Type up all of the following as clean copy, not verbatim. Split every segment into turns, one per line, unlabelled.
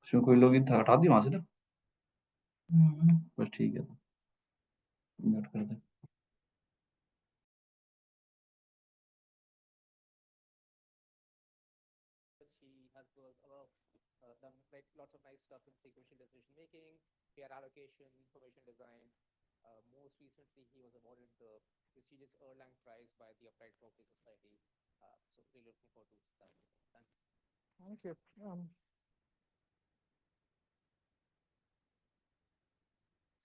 इसमें कोई लोग हटा दी वहां से ना, बस ठीक है, म्यूट कर दे।
He has done lots of nice stuff in sequential decision making, pair allocation, information design. Most recently, he was awarded the prestigious Erlang Prize by the Applied Property Society. So really looking forward to that. Thanks.
Thank you.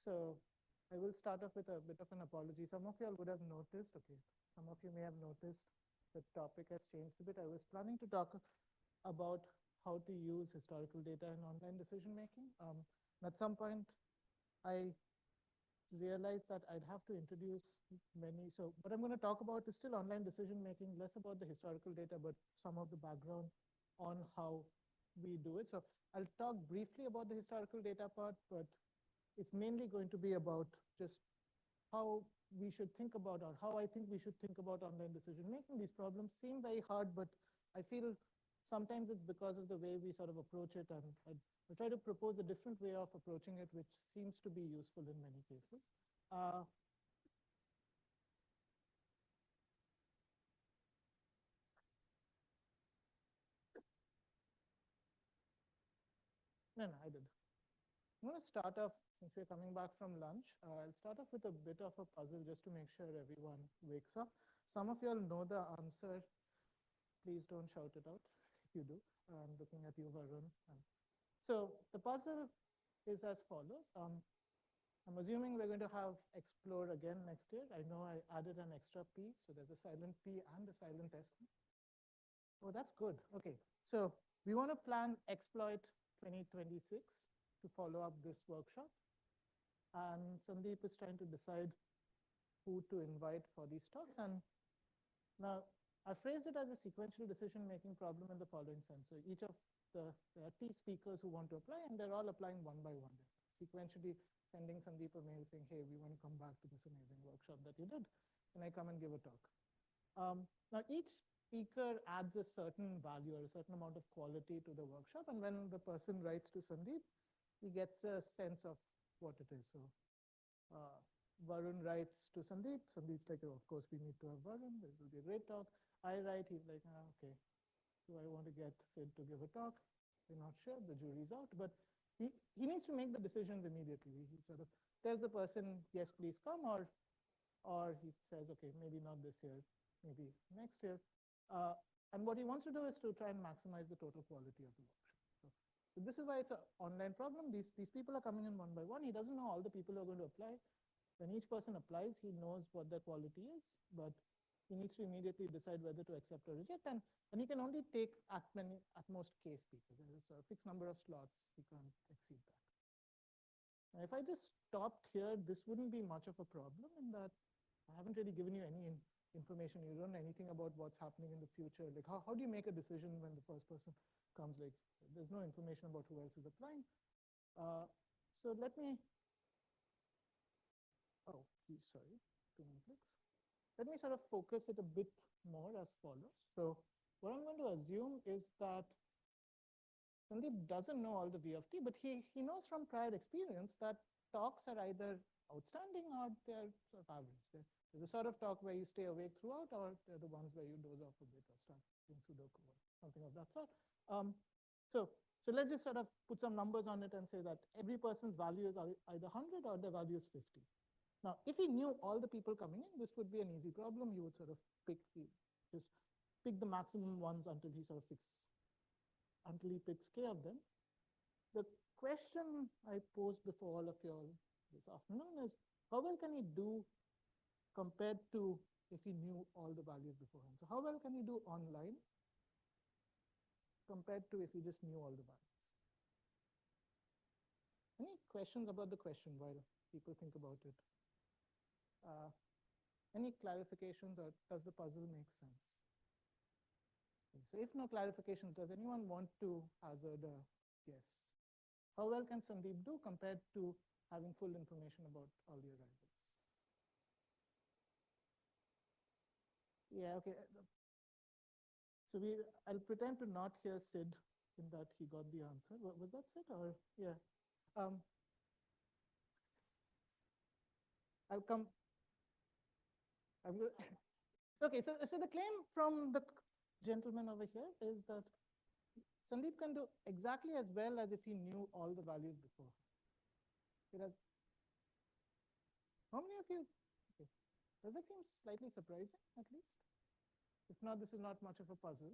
So I will start off with a bit of an apology. Some of you all would have noticed, okay, some of you may have noticed the topic has changed a bit. I was planning to talk about how to use historical data in online decision making. At some point, I realized that I'd have to introduce many. So what I'm going to talk about is still online decision making, less about the historical data, but some of the background on how we do it. So I'll talk briefly about the historical data part, but it's mainly going to be about just how we should think about, or how I think we should think about online decision making. These problems seem very hard, but I feel sometimes it's because of the way we sort of approach it, and I try to propose a different way of approaching it, which seems to be useful in many cases. No, I did. I'm going to start off, since we're coming back from lunch, I'll start off with a bit of a puzzle just to make sure everyone wakes up. Some of you all know the answer. Please don't shout it out if you do. I'm looking at you, Varun. So the puzzle is as follows. I'm assuming we're going to have explore again next year. I know I added an extra P, so there's a silent P and a silent S. Oh, that's good. Okay, so we want to plan exploit 2026 to follow up this workshop. And Sandeep is trying to decide who to invite for these talks. And now I phrased it as a sequential decision-making problem in the following sense. So each of there are T speakers who want to apply, and they're all applying one by one. Sequentially sending Sandeep a mail saying, hey, we want to come back to this amazing workshop that you did. Can I come and give a talk? Now each speaker adds a certain value or a certain amount of quality to the workshop. And when the person writes to Sandeep, he gets a sense of what it is. So Varun writes to Sandeep. Sandeep's like, oh, of course, we need to have Varun. This will be a great talk. I write, he's like, okay, do I want to get Sid to give a talk? We're not sure, the jury's out. But he needs to make the decisions immediately. He sort of tells the person, yes, please come, or he says, okay, maybe not this year, maybe next year. And what he wants to do is to try and maximize the total quality of the workshop. So this is why it's an online problem. These people are coming in one by one. He doesn't know all the people who are going to apply. When each person applies, he knows what their quality is, but he needs to immediately decide whether to accept or reject. And he can only take at most case speakers. There's a fixed number of slots. He can't exceed that. Now, if I just stopped here, this wouldn't be much of a problem in that I haven't really given you any information. You don't know anything about what's happening in the future. Like how do you make a decision when the first person comes? Like there's no information about who else is applying. So let me, oh, sorry, too many clicks. Let me sort of focus it a bit more as follows. So what I'm going to assume is that Sandeep doesn't know all the V of T, but he knows from prior experience that talks are either outstanding or they're sort of average. There's a sort of talk where you stay awake throughout, or they're the ones where you doze off a bit or start doing Sudoku or something of that sort. So let's just sort of put some numbers on it and say that every person's value is either 100 or their value is 50. Now, if he knew all the people coming in, this would be an easy problem. You would sort of just pick the maximum ones until he picks k of them. The question I posed before all of you all this afternoon is, how well can he do compared to if he knew all the values beforehand? So how well can he do online compared to if he just knew all the values? Any questions about the question while people think about it? Any clarifications, or does the puzzle make sense? Okay, so if no clarifications, does anyone want to hazard a guess? How well can Sandeep do compared to having full information about all the arrivals? Yeah, okay. So I'll pretend to not hear Sid in that he got the answer. Was that it? Or yeah. I'll come. I'm good. Okay, so the claim from the gentleman over here is that Sandeep can do exactly as well as if he knew all the values before. How many of you? Okay. Does that seem slightly surprising, at least? If not, this is not much of a puzzle.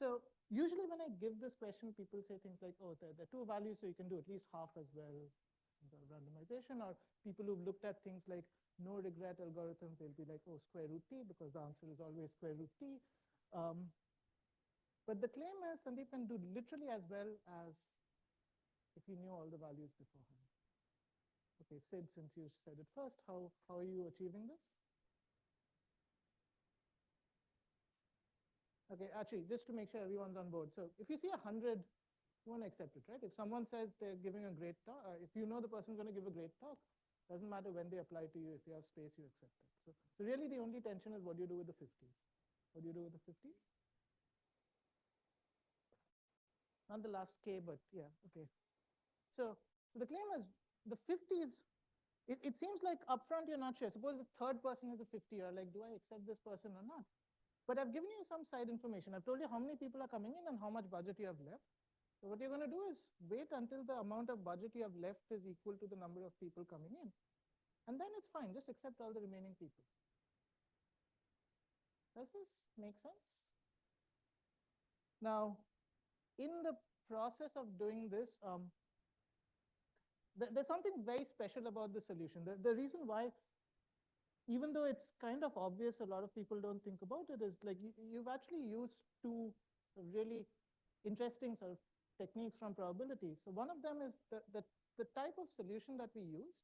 So usually when I give this question, people say things like, oh, there are two values, so you can do at least half as well, some sort of randomization. Or people who've looked at things like no regret algorithms, they'll be like, oh, square root t, because the answer is always square root t. But the claim is Sandeep can do literally as well as if he knew all the values beforehand. Okay, Sid, since you said it first, how are you achieving this? Okay, actually, just to make sure everyone's on board. So if you see 100, you want to accept it, right? If someone says they're giving a great talk, if you know the person's going to give a great talk, doesn't matter when they apply to you. If you have space, you accept it. So really the only tension is what do you do with the 50s? What do you do with the 50s? Not the last K, but yeah, okay. So the claim is the 50s, it seems like upfront you're not sure. Suppose the third person is a 50, you're like, do I accept this person or not? But I've given you some side information. I've told you how many people are coming in and how much budget you have left. So what you're going to do is wait until the amount of budget you have left is equal to the number of people coming in. And then it's fine. Just accept all the remaining people. Does this make sense? Now, in the process of doing this, there's something very special about the solution. The reason why, even though it's kind of obvious, a lot of people don't think about it, is like you've actually used two really interesting sort of techniques from probability. So one of them is the type of solution that we used.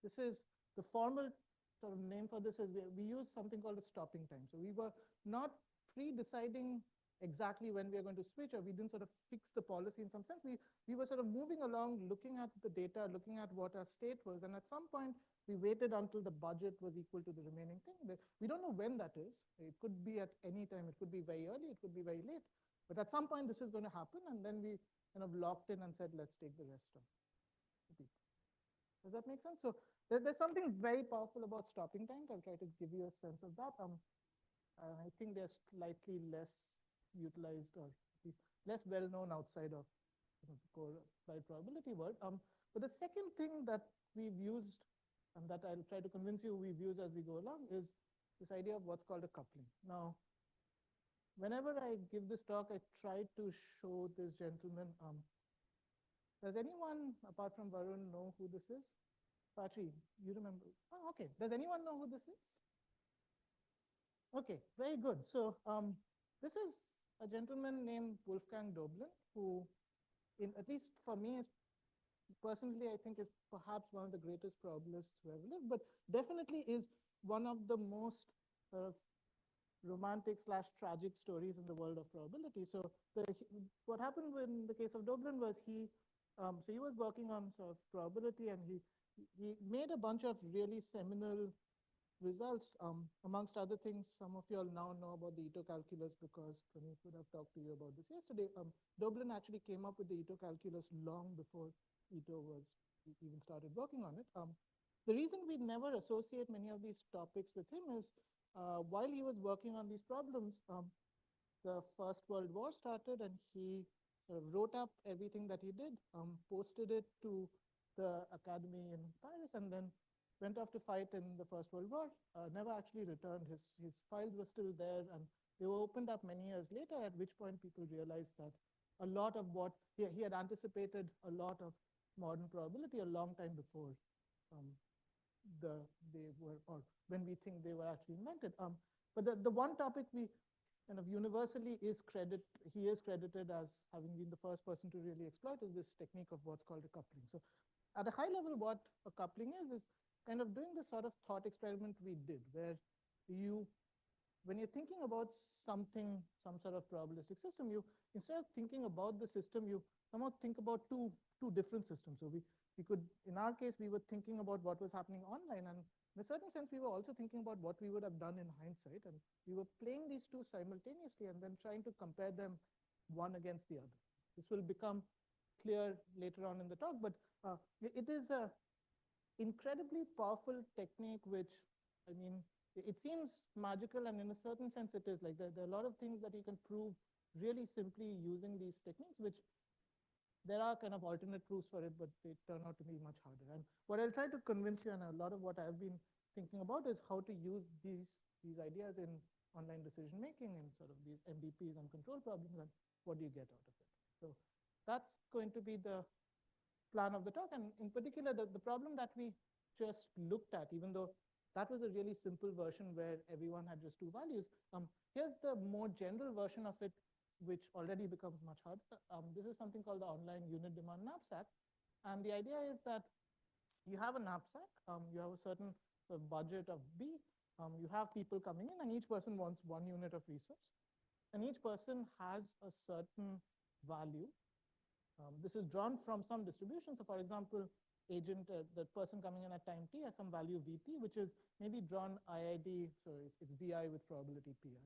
This is the formal sort of name for this is we use something called a stopping time. So we were not pre-deciding exactly when we are going to switch, or we didn't sort of fix the policy in some sense. We were sort of moving along, looking at the data, looking at what our state was, and at some point we waited until the budget was equal to the remaining thing. We don't know when that is. It could be at any time. It could be very early. It could be very late. But at some point this is going to happen, and then we kind of locked in and said, let's take the rest of the people. Does that make sense? So there's something very powerful about stopping times. I'll try to give you a sense of that. I think they're slightly less utilized or less well known outside of the core applied probability world. But the second thing that we've used, and that I'll try to convince you we've used as we go along, is this idea of what's called a coupling. Now, whenever I give this talk, I try to show this gentleman. Does anyone, apart from Varun, know who this is? Pachi, you remember? Oh, okay. Does anyone know who this is? Okay, very good. So this is a gentleman named Wolfgang Doblin, who, at least for me, personally, I think is perhaps one of the greatest probabilists who ever lived, but definitely is one of the most romantic / tragic stories in the world of probability. So what happened in the case of Doblin was he was working on sort of probability, and he made a bunch of really seminal results. Amongst other things, some of you all now know about the Ito calculus because Praneeth would have talked to you about this yesterday. Doblin actually came up with the Ito calculus long before Ito was even started working on it. The reason we never associate many of these topics with him is while he was working on these problems, the First World War started, and he sort of wrote up everything that he did, posted it to the academy in Paris, and then went off to fight in the First World War, never actually returned. His files were still there, and they were opened up many years later, at which point people realized that a lot of what he had anticipated a lot of modern probability a long time before they were, or when we think they were actually invented. But the one topic we kind of universally he is credited as having been the first person to really exploit is this technique of what's called a coupling. So at a high level, what a coupling is kind of doing the sort of thought experiment we did, where when you're thinking about something, some sort of probabilistic system, instead of thinking about the system, you somehow think about two different systems. So we could, in our case, we were thinking about what was happening online, and in a certain sense, we were also thinking about what we would have done in hindsight, and we were playing these two simultaneously and then trying to compare them one against the other. This will become clear later on in the talk, but it is a incredibly powerful technique, which, I mean, it seems magical, and in a certain sense it is. Like there are a lot of things that you can prove really simply using these techniques, which there are kind of alternate proofs for it, but they turn out to be much harder. And what I'll try to convince you, and a lot of what I've been thinking about, is how to use these ideas in online decision making and sort of these MDPs and control problems, and what do you get out of it. So that's going to be the plan of the talk. And in particular, the problem that we just looked at, even though that was a really simple version where everyone had just two values, here's the more general version of it, which already becomes much harder. This is something called the online unit demand knapsack. And the idea is that you have a knapsack, you have a certain budget of B, you have people coming in, and each person wants 1 unit of resource. And each person has a certain value. This is drawn from some distribution. So for example, agent, the person coming in at time t has some value Vt, which is maybe drawn IID, so it's Vi with probability Pi.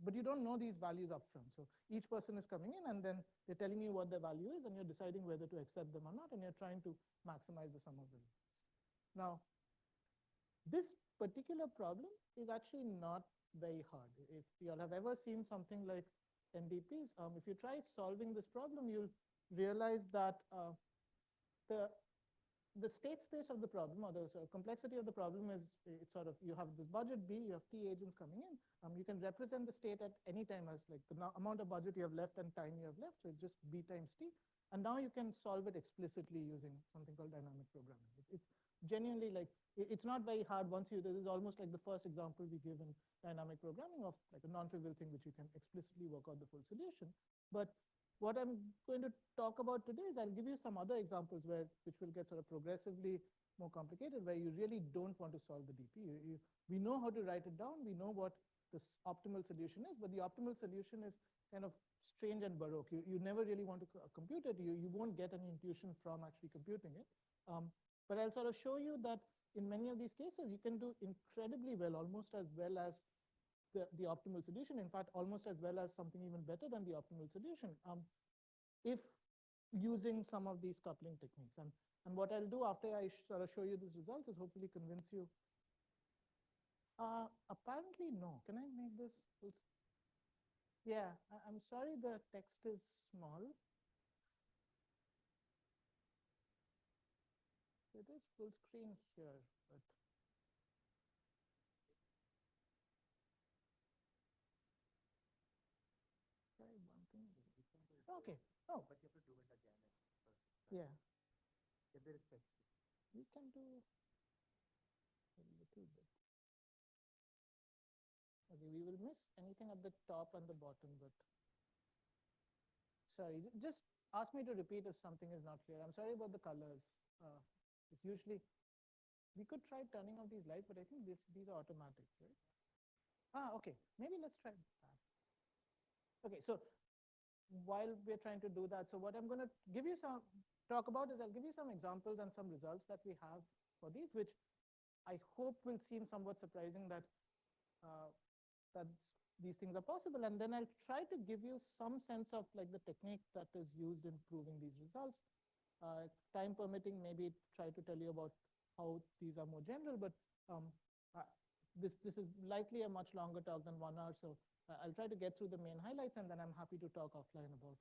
But you don't know these values upfront. So each person is coming in, and then they're telling you what their value is, and you're deciding whether to accept them or not, and you're trying to maximize the sum of the results. Now, this particular problem is actually not very hard. If you all have ever seen something like NDPs, if you try solving this problem, you'll realize that the state space of the problem, or the sort of complexity of the problem, is it's sort of, you have this budget B, you have T agents coming in. You can represent the state at any time as like the amount of budget you have left and time you have left. So it's just B times T. And now you can solve it explicitly using something called dynamic programming. It's genuinely like, it's not very hard once you, this is almost like the first example we give in dynamic programming of like a non-trivial thing which you can explicitly work out the full solution. But what I'm going to talk about today is I'll give you some other examples which will get sort of progressively more complicated, where you really don't want to solve the DP. We know how to write it down. We know what this optimal solution is, but the optimal solution is kind of strange and baroque. You never really want to compute it. You won't get any intuition from actually computing it. But I'll sort of show you that in many of these cases, you can do incredibly well, almost as well as the optimal solution, in fact, almost as well as something even better than the optimal solution, if using some of these coupling techniques. And what I'll do after I sort of show you these results is hopefully convince you. Apparently, no. Can I make this? Yeah, I'm sorry, the text is small. It is full screen here, but okay. Oh. But you have to do it again. Yeah. If there is text. We can do a little bit. Okay, we will miss anything at the top and the bottom, but sorry, just ask me to repeat if something is not clear. I'm sorry about the colors. It's usually, we could try turning off these lights, but I think these are automatic, right? Okay, maybe let's try that. Okay, so while we're trying to do that, so what I'm going to give you talk about is I'll give you some examples and some results that we have for these, which I hope will seem somewhat surprising that these things are possible. And then I'll try to give you some sense of like the technique that is used in proving these results. Time permitting, maybe try to tell you about how these are more general, but this is likely a much longer talk than 1 hour, so I'll try to get through the main highlights, and then I'm happy to talk offline about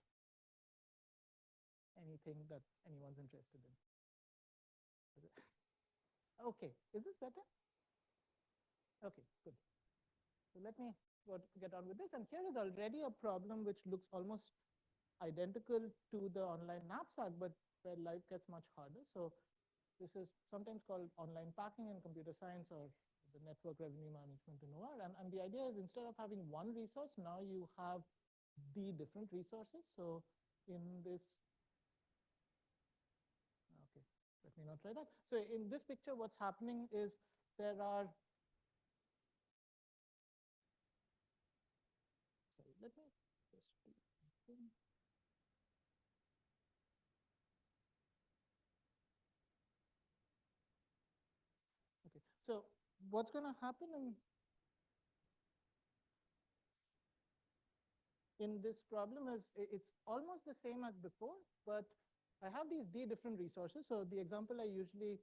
anything that anyone's interested in. Okay, is this better? Okay, good. So let me get on with this. And here is already a problem which looks almost identical to the online knapsack, but where life gets much harder. So this is sometimes called online packing in computer science, or the network revenue management in OR. And the idea is, instead of having one resource, now you have the different resources. So in this, okay, let me not try that. So in this picture, what's happening is there are, sorry, let me just do something. Okay, so what's going to happen in this problem is it's almost the same as before, but I have these d different resources. So the example I usually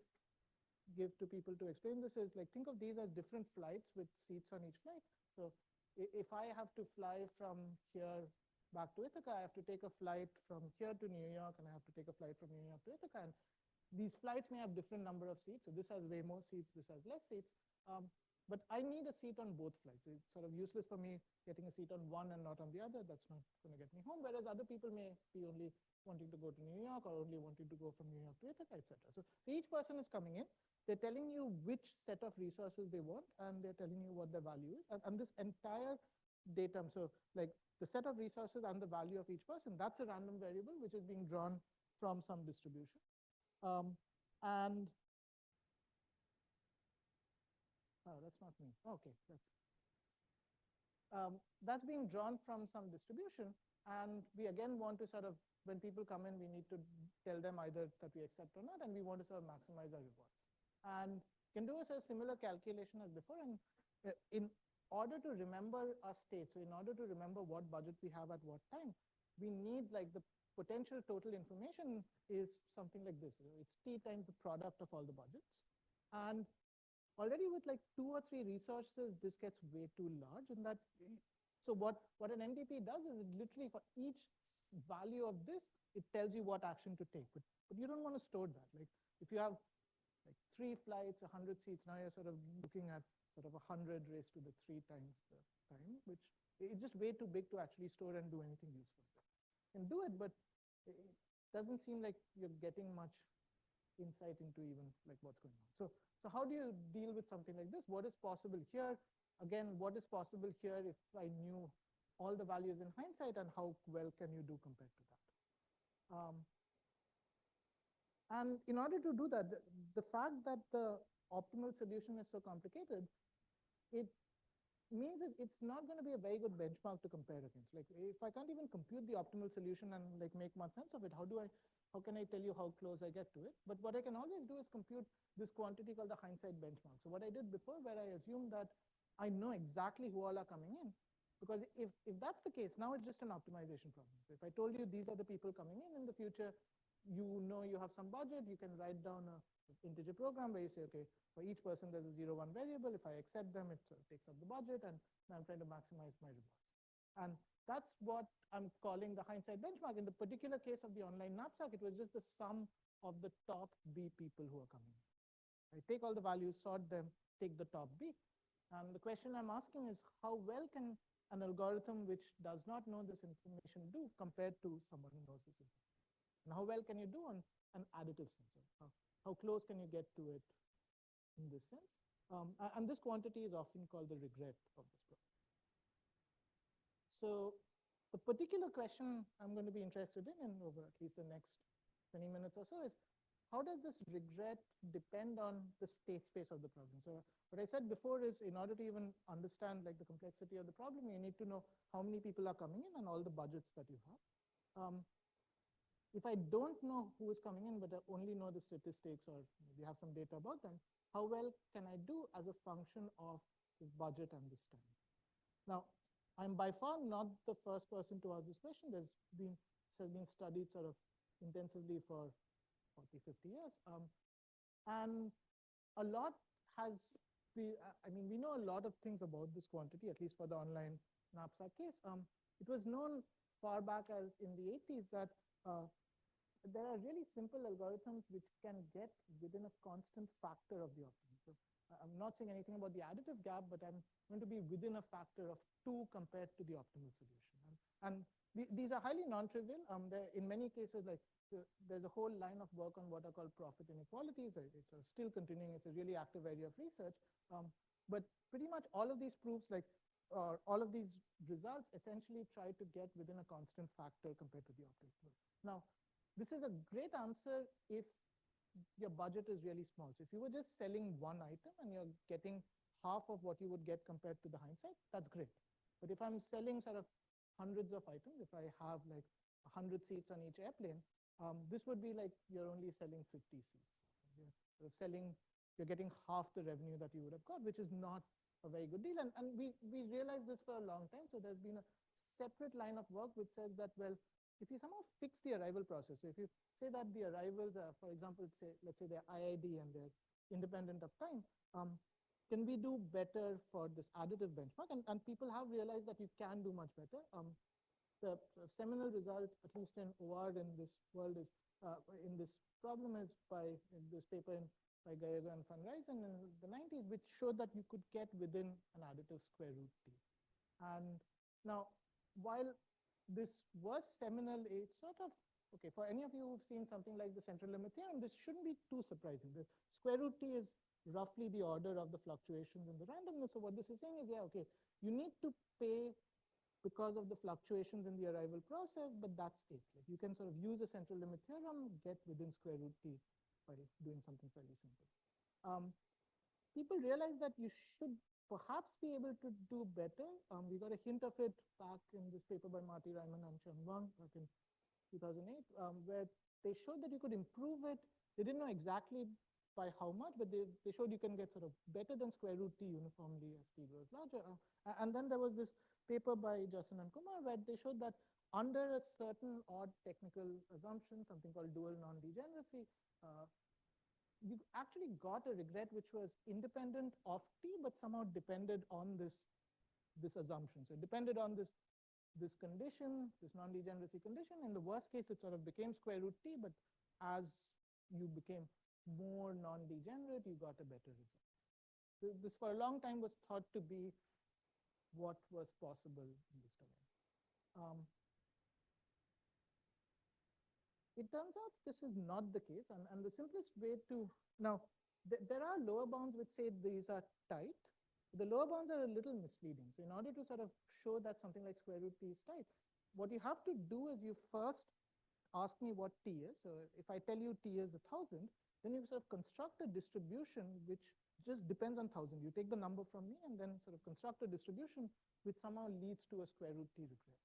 give to people to explain this is like, think of these as different flights with seats on each flight. So if I have to fly from here back to Ithaca, I have to take a flight from here to New York, and I have to take a flight from New York to Ithaca. And these flights may have different number of seats. So this has way more seats, this has less seats. But I need a seat on both flights. It's sort of useless for me getting a seat on one and not on the other. That's not going to get me home. Whereas other people may be only wanting to go to New York or only wanting to go from New York to Ithaca, etc. So each person is coming in. They're telling you which set of resources they want, and they're telling you what the value is. And this entire datum, so like the set of resources and the value of each person, that's a random variable which is being drawn from some distribution. And oh, that's not me. Okay, that's being drawn from some distribution. And we again want to sort of, when people come in, we need to tell them either that we accept or not, and we want to sort of maximize our rewards. And can do a sort of similar calculation as before. And in order to remember our state, so in order to remember what budget we have at what time, we need like the potential total information is something like this. It's T times the product of all the budgets. And already with like 2 or 3 resources, this gets way too large. And that, so what an MDP does is it literally for each value of this, it tells you what action to take. But you don't want to store that. Like if you have like 3 flights, 100 seats, now you're sort of looking at sort of 100 raised to the 3 times the time, which is just way too big to actually store and do anything useful. You can do it, but it doesn't seem like you're getting much insight into even like what's going on. So how do you deal with something like this? What is possible here? Again, what is possible here if I knew all the values in hindsight, and how well can you do compared to that? And in order to do that, the fact that the optimal solution is so complicated, it means that it's not going to be a very good benchmark to compare against. Like if I can't even compute the optimal solution and like make much sense of it, how can I tell you how close I get to it? But what I can always do is compute this quantity called the hindsight benchmark. So what I did before, where I assumed that I know exactly who all are coming in, because if that's the case, now it's just an optimization problem. So if I told you these are the people coming in the future, you know you have some budget, you can write down an integer program where you say, okay, for each person there's a 0, 1 variable. If I accept them, it takes up the budget, and I'm trying to maximize my rewards. And that's what I'm calling the hindsight benchmark. In the particular case of the online knapsack, it was just the sum of the top B people who are coming in. I take all the values, sort them, take the top B. And the question I'm asking is, how well can an algorithm which does not know this information do compared to someone who knows this information? And how well can you do on an additive sense? How close can you get to it in this sense? And this quantity is often called the regret of this problem. So the particular question I'm going to be interested in over at least the next 20 minutes or so is, how does this regret depend on the state space of the problem? So what I said before is, in order to even understand like the complexity of the problem, you need to know how many people are coming in and all the budgets that you have. If I don't know who is coming in, but I only know the statistics, or maybe have some data about them, how well can I do as a function of this budget and this time? Now, I'm by far not the first person to ask this question. This has been studied sort of intensively for 40, 50 years. And a lot has been, I mean, we know a lot of things about this quantity, at least for the online knapsack case. It was known far back as in the 80s that there are really simple algorithms which can get within a constant factor of the optimum. So I'm not saying anything about the additive gap, but I'm going to be within a factor of 2 compared to the optimal solution. And these are highly non-trivial. In many cases, like there's a whole line of work on what are called profit inequalities. It's still continuing. It's a really active area of research. But pretty much all of these proofs, like all of these results, essentially try to get within a constant factor compared to the optimal. Now, this is a great answer if your budget is really small. So if you were just selling one item and you're getting half of what you would get compared to the hindsight, that's great. But if I'm selling sort of hundreds of items, if I have like 100 seats on each airplane, this would be like you're only selling 50 seats. You're selling you're getting half the revenue that you would have got, which is not a very good deal. And we realized this for a long time. So there's been a separate line of work which says that, well, if you somehow fix the arrival process, so if you say that the arrivals are, for example, let's say they're IID and they're independent of time, can we do better for this additive benchmark? And people have realized that you can do much better. The seminal result, at least in OR in this world, is in this problem is in this paper by Gallego and Van Rijzen in the 90s, which showed that you could get within an additive square root t. And now, while this was seminal, it's sort of, okay, for any of you who've seen something like the central limit theorem, this shouldn't be too surprising. The square root t is roughly the order of the fluctuations in the randomness. So what this is saying is, yeah, okay, you need to pay because of the fluctuations in the arrival process, but that's it. Like you can sort of use a central limit theorem, get within square root t by doing something fairly simple. People realize that you should perhaps be able to do better. We got a hint of it back in this paper by Marty Ryman and Chen Wang back in 2008, where they showed that you could improve it. They didn't know exactly by how much, but they showed you can get sort of better than square root t uniformly as t grows larger. And then there was this paper by Justin and Kumar where they showed that under a certain odd technical assumption, something called dual non-degeneracy, you actually got a regret which was independent of t, but somehow depended on this assumption. So it depended on this condition, this non-degeneracy condition. In the worst case, it sort of became square root t, but as you became more non-degenerate, you got a better result. So this for a long time was thought to be what was possible in this domain. It turns out this is not the case, and the simplest way to, now, there are lower bounds which say these are tight. The lower bounds are a little misleading. So in order to sort of show that something like square root t is tight, what you have to do is you first ask me what t is. So if I tell you t is 1,000, then you sort of construct a distribution which just depends on 1,000. You take the number from me and then sort of construct a distribution which somehow leads to a square root t regret.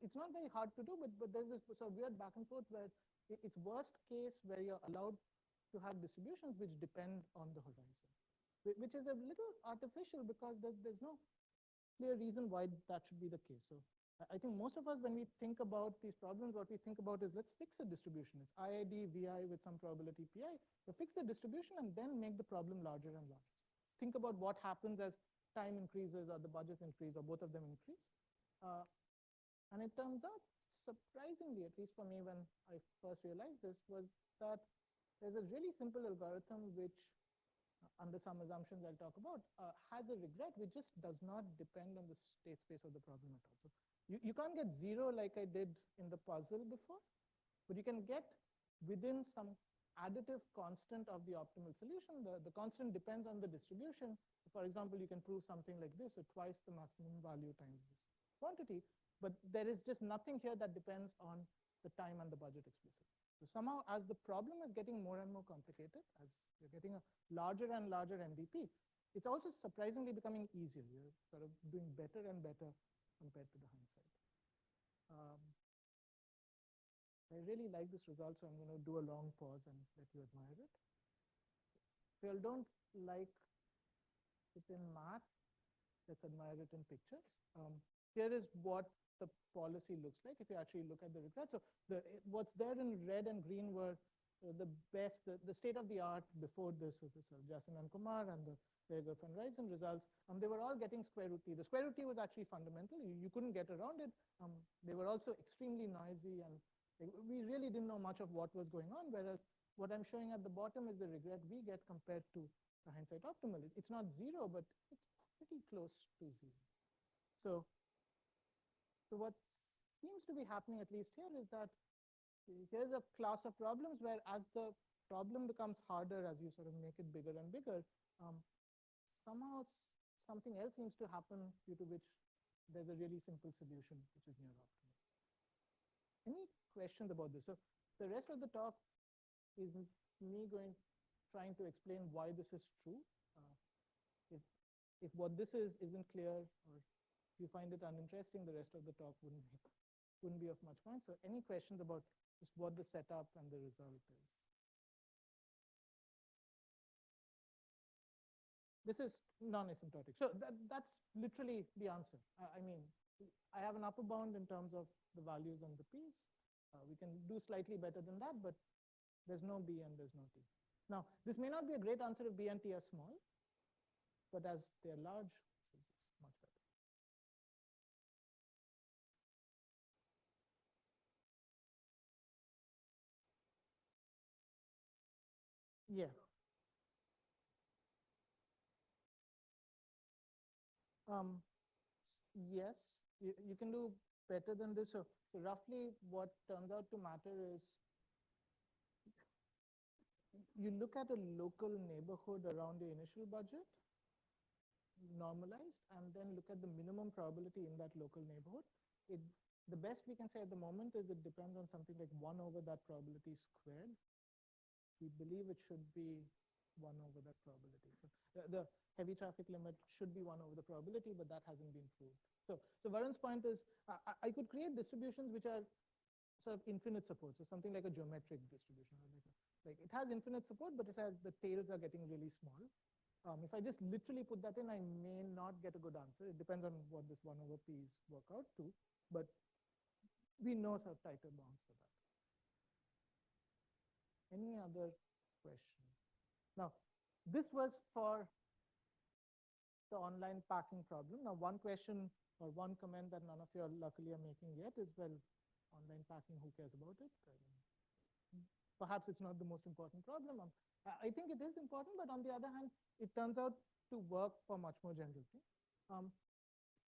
It's not very hard to do, but there's this sort of weird back and forth where it's worst case where you're allowed to have distributions which depend on the horizon, which is a little artificial because there's no clear reason why that should be the case. So I think most of us, when we think about these problems, what we think about is let's fix a distribution. It's IID, VI with some probability PI. So fix the distribution and then make the problem larger and larger. Think about what happens as time increases or the budget increase or both of them increase. And it turns out, surprisingly, at least for me when I first realized this, was that there's a really simple algorithm which, under some assumptions I'll talk about, has a regret which just does not depend on the state space of the problem at all. So you can't get 0 like I did in the puzzle before, but you can get within some additive constant of the optimal solution. The constant depends on the distribution. For example, you can prove something like this, so twice the maximum value times this quantity. But there is just nothing here that depends on the time and the budget explicitly. So somehow, as the problem is getting more and more complicated, as you're getting a larger and larger MVP, it's also surprisingly becoming easier. You're sort of doing better and better compared to the hindsight. I really like this result, so I'm going to do a long pause and let you admire it. If you don't like it in math, let's admire it in pictures. Here is what the policy looks like if you actually look at the regret. So what's there in red and green were the best, the state of the art before this with Justin and Kumar and the Gallego and Van Rijzen results. They were all getting square root t. The square root t was actually fundamental. You couldn't get around it. They were also extremely noisy, and we really didn't know much of what was going on, whereas what I'm showing at the bottom is the regret we get compared to the hindsight optimal. It's not 0, but it's pretty close to 0. So what seems to be happening, at least here, is that here's a class of problems where as the problem becomes harder, as you sort of make it bigger and bigger, somehow something else seems to happen due to which there's a really simple solution which is near optimal. Any questions about this? So the rest of the talk is me trying to explain why this is true. If what this is isn't clear, or if you find it uninteresting, the rest of the talk wouldn't be of much point. So any questions about just what the setup and the result is? This is non-asymptotic. So that's literally the answer. I mean, I have an upper bound in terms of the values and the p's. We can do slightly better than that, but there's no b and there's no t. Now, this may not be a great answer if b and t are small, but as they're large, this is much better. Yeah. Yes, you can do better than this. So roughly what turns out to matter is you look at a local neighborhood around your initial budget, normalized, and then look at the minimum probability in that local neighborhood. The best we can say at the moment is it depends on something like 1 over that probability squared. We believe it should be 1 over that probability. So the heavy traffic limit should be 1 over the probability, but that hasn't been proved. So Varun's point is I could create distributions which are sort of infinite support. So something like a geometric distribution. Like it has infinite support, but the tails are getting really small. If I just literally put that in, I may not get a good answer. It depends on what this 1 over p's work out to, but we know sort of tighter bounds for that. Any other question? Now, this was for the online packing problem. Now, one question or one comment that none of you are luckily are making yet is, well, online packing, who cares about it? Perhaps it's not the most important problem. I think it is important, but on the other hand, it turns out to work for much more general things.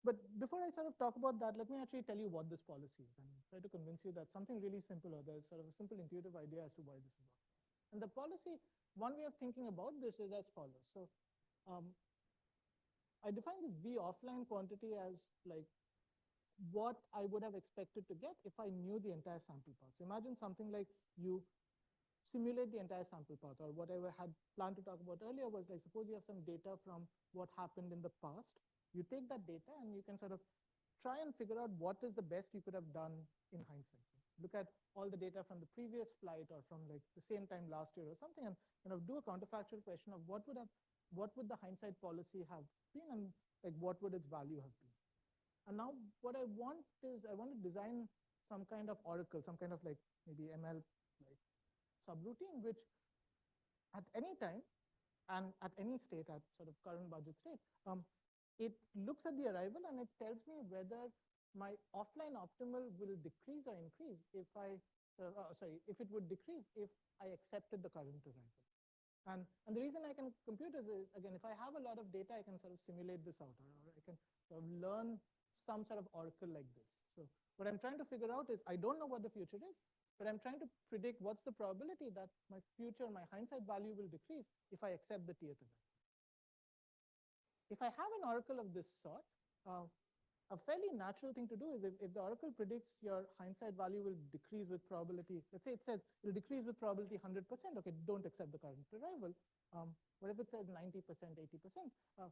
But before I sort of talk about that, let me actually tell you what this policy is and try to convince you that something really simple, or there's sort of a simple intuitive idea as to why this is working. And the policy, one way of thinking about this is as follows. So I define this V offline quantity as like what I would have expected to get if I knew the entire sample path. So imagine something like you simulate the entire sample path, or whatever I had planned to talk about earlier was like, suppose you have some data from what happened in the past. You take that data and you can sort of try and figure out what is the best you could have done in hindsight. Look at all the data from the previous flight or from like the same time last year or something, and kind of do a counterfactual question of what would the hindsight policy have been, and like what would its value have been. And now what I want is I want to design some kind of oracle, some kind of like maybe ML like subroutine, which at any time and at any state, at sort of current budget state, it looks at the arrival and it tells me whether my offline optimal will decrease or increase if if it would decrease if I accepted the current arrival. And the reason I can compute is, again, if I have a lot of data, I can sort of simulate this out, or I can sort of learn some sort of oracle like this. So what I'm trying to figure out is, I don't know what the future is, but I'm trying to predict what's the probability that my future, my hindsight value will decrease if I accept the tth event. If I have an oracle of this sort, a fairly natural thing to do is if the oracle predicts your hindsight value will decrease with probability, let's say it says it will decrease with probability 100%, okay, don't accept the current arrival. What if it says 90%, 80%?